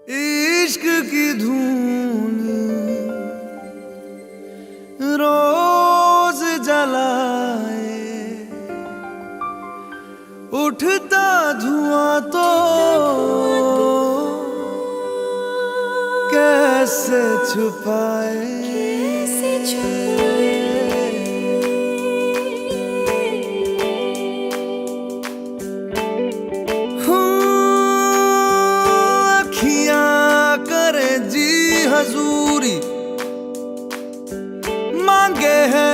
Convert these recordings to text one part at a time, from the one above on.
इश्क की धून रोज जलाए, उठता धुआं तो कैसे छुपाए। हजूरी मांगे है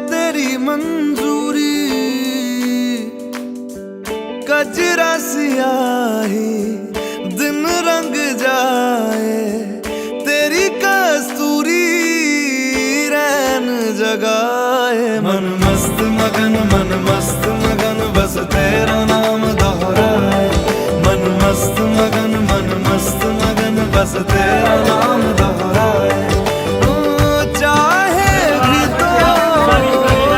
तेरी मंजूरी, कजरा सियाही दिन रंग जाए, तेरी कस्तूरी रैन जगाए। मन मस्त मगन बस तेरा नाम दोहराए। मन मस्त मगन बस तेरा नाम दोहराए। चाहे भी तो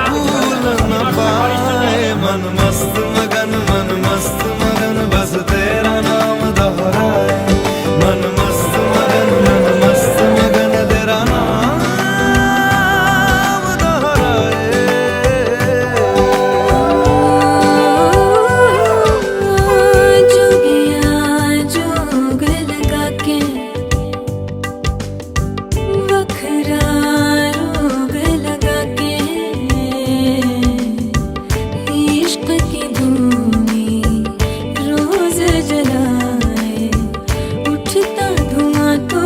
भूल न पाए। मन मस्त मगन बस तेरा नाम दोहराए। मन मस्त मगन तेरा नाम दोहराए। जोग लगा के वखरा रोग लगा के, इश्क की धूनी रोज जलाए, उठता धुआं तो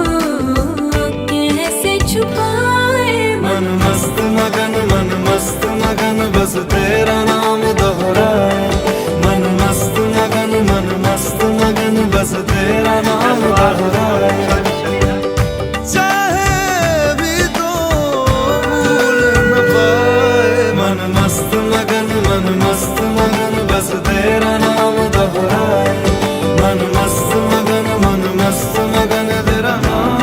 कैसे छुपाए। मन मस्त मगन बस तेरा नाम दोहराए। मन मस्त मगन बस तेरा नाम दोहराए। चाहे भी तो भूल न पाए। मन मस्त मगन बस तेरा नाम दोहराए। मन मस्त मगन तेरा नाम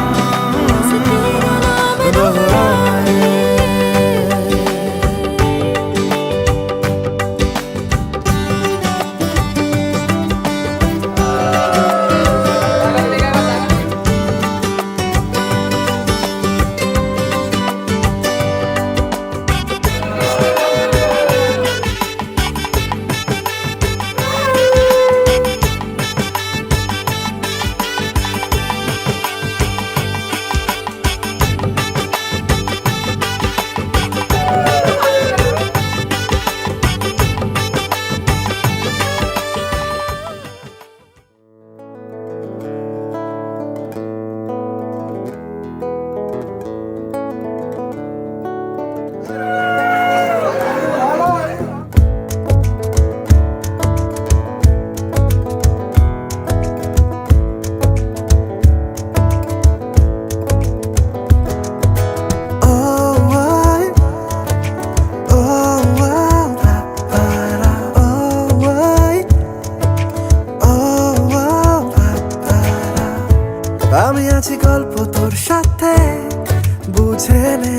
दोहराए। আমি আছি গল্প তোর সাথে বুঝে নে।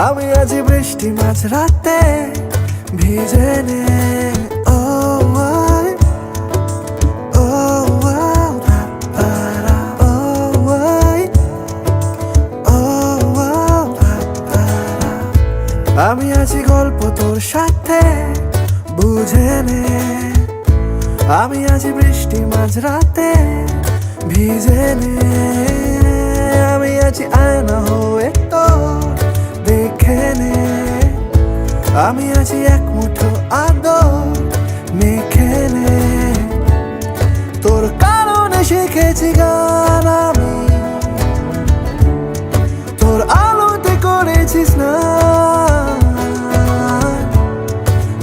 আমি আছি বৃষ্টি মাঝ রাতে ভিজে নে। ও আই, ও আও, পারা, ও আই, ও আও, পারা। আমি আছি গল্প তোর সাথে বুঝে নে। আমি আছি বৃষ্টি মাঝ রাতে ভিজে নে। আমি আছি আয়না হয়ে তো দেখে নে। আমি আছি এক মুঠো আদর মেখে নে। তোর কারণে শিখেছি গান আমি, তোর আলোতে করেছিস না।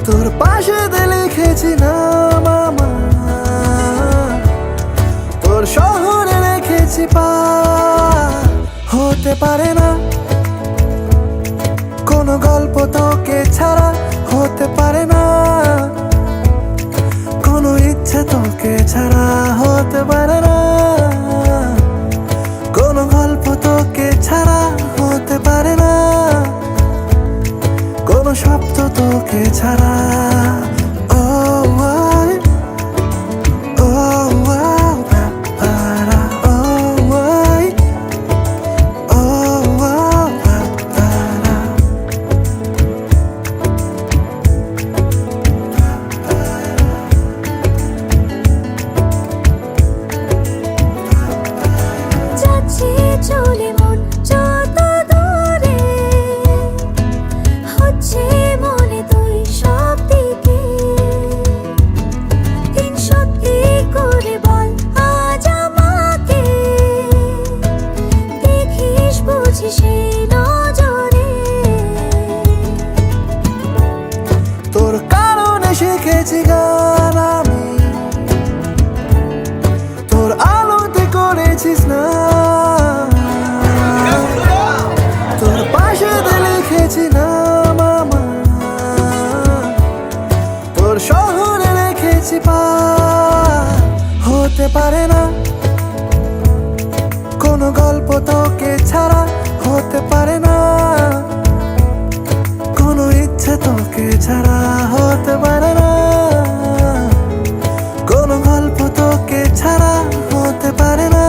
তোর পাশেতে লিখেছি নাম আমার, তোর শহরে রেখেছি পার। হতে পারে না কোনো গল্প তোকে ছাড়া, হতে পারে না কোনো ইচ্ছে তোকে ছাড়া, হতে পারে না কোনো গল্প তোকে ছাড়া, হতে পারে না কোনো শব্দ তোকে ছাড়া। ও আই, ও আও, পারা। প্রিন্সিপাল হতে পারে না, কোনো গল্প তোকে ছাড়া হতে পারে না, কোনো ইচ্ছে তোকে ছাড়া হতে পারে না, কোনো গল্প তোকে ছাড়া হতে পারে না,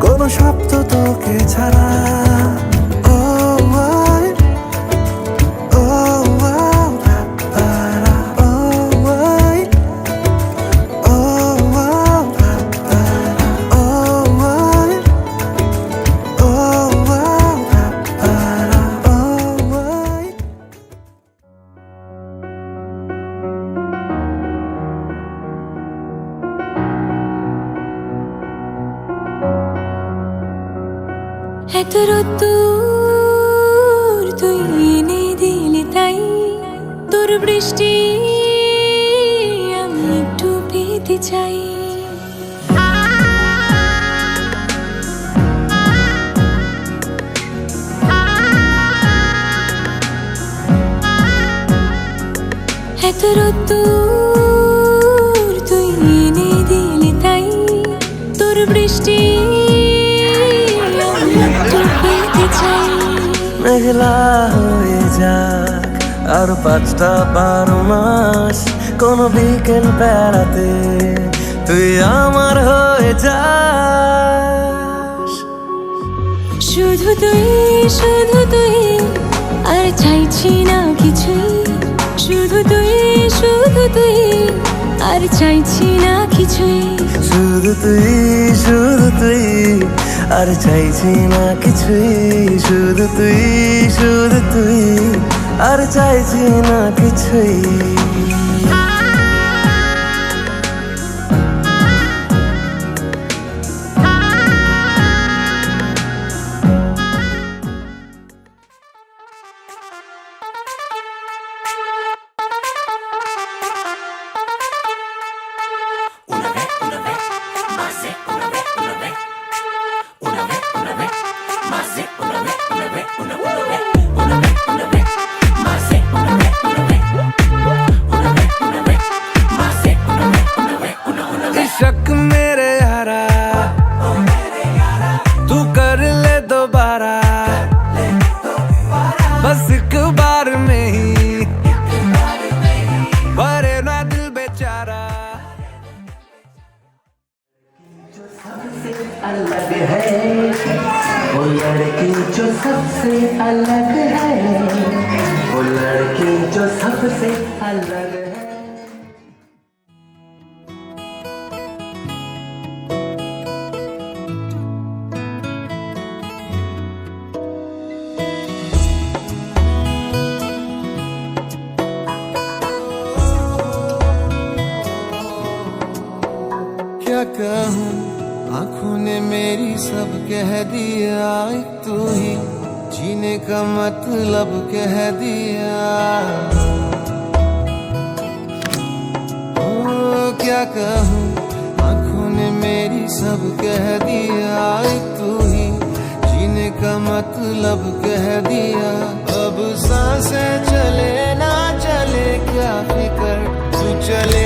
কোনো শব্দ তোকে ছাড়া। এত রোদ্দুর তুই এনে দিলি তাই, তোর বৃষ্টি আমি একটু পেতে চাই। এত রোদ্দুর তুই এনে দিলি তাই, তোর বৃষ্টি মেঘলা হয়ে যাক আর 5টা 12 মাস, কোনো বিকেল বেড়াতে তুই আমার হয়ে যাস। শুধু তুই আর চাইছি না কিছুই, শুধু তুই আর চাইছি না কিছুই, শুধু তুই আর চাইছি না কিছুই, শুধু তুই আর চাইছি না কিছুই। शक मेरे यारा तू कर ले दोबारा, बस एक बार में ही भरे ना दिल बेचारा। अलग है वो लड़की जो सबसे अलग है, वो लड़की जो सबसे अलग है। क्या कहूँ आँखों ने मेरी सब कह दिया, एक तू ही जीने का मतलब कह दिया। ओ क्या कहूँ आँखों ने मेरी सब कह दिया, एक तू ही जीने का मतलब कह दिया। अब सांसें चले ना चले क्या फिकर, तू चले